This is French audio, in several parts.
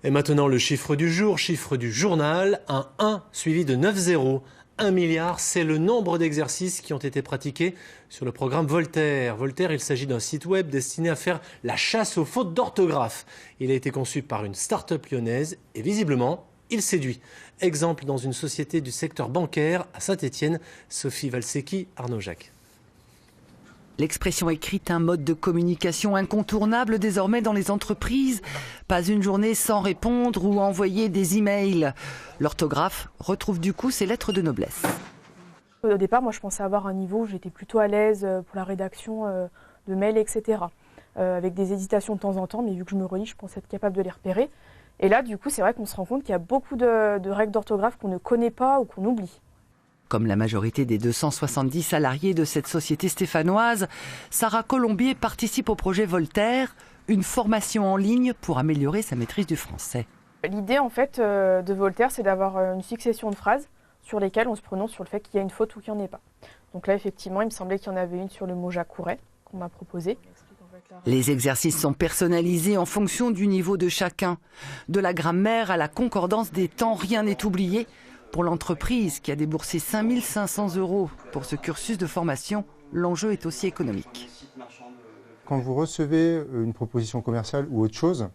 Et maintenant le chiffre du jour, chiffre du journal, un 1 suivi de 9 zéros. 1 milliard, c'est le nombre d'exercices qui ont été pratiqués sur le programme Voltaire. Voltaire, il s'agit d'un site web destiné à faire la chasse aux fautes d'orthographe. Il a été conçu par une start-up lyonnaise et visiblement, il séduit. Exemple dans une société du secteur bancaire à Saint-Étienne, Sophie Valsecki, Arnaud Jacques. L'expression écrite, un mode de communication incontournable désormais dans les entreprises. Pas une journée sans répondre ou envoyer des emails. L'orthographe retrouve du coup ses lettres de noblesse. Au départ, moi je pensais avoir un niveau où j'étais plutôt à l'aise pour la rédaction de mails, etc. Avec des hésitations de temps en temps, mais vu que je me relis, je pensais être capable de les repérer. Et là, du coup, c'est vrai qu'on se rend compte qu'il y a beaucoup de règles d'orthographe qu'on ne connaît pas ou qu'on oublie. Comme la majorité des 270 salariés de cette société stéphanoise, Sarah Colombier participe au projet Voltaire, une formation en ligne pour améliorer sa maîtrise du français. L'idée en fait de Voltaire, c'est d'avoir une succession de phrases sur lesquelles on se prononce sur le fait qu'il y a une faute ou qu'il n'y en ait pas. Donc là, effectivement, il me semblait qu'il y en avait une sur le mot Jacouret qu'on m'a proposé. Les exercices sont personnalisés en fonction du niveau de chacun. De la grammaire à la concordance des temps, rien n'est oublié. Pour l'entreprise qui a déboursé 5 500 € pour ce cursus de formation, l'enjeu est aussi économique. Quand vous recevez une proposition commerciale ou autre chose,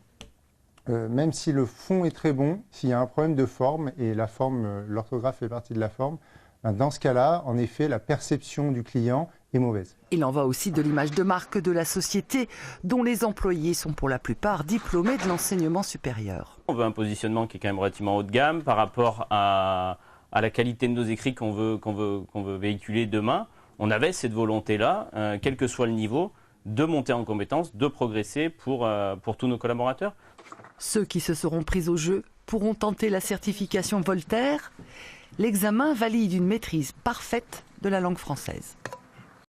même si le fond est très bon, s'il y a un problème de forme, et la forme, l'orthographe fait partie de la forme, dans ce cas-là, en effet, la perception du client est mauvaise. Il en va aussi de l'image de marque de la société, dont les employés sont pour la plupart diplômés de l'enseignement supérieur. On veut un positionnement qui est quand même relativement haut de gamme par rapport à la qualité de nos écrits qu'on veut véhiculer demain. On avait cette volonté-là, quel que soit le niveau, de monter en compétences, de progresser pour tous nos collaborateurs. Ceux qui se seront pris au jeu pourront tenter la certification Voltaire. L'examen valide une maîtrise parfaite de la langue française.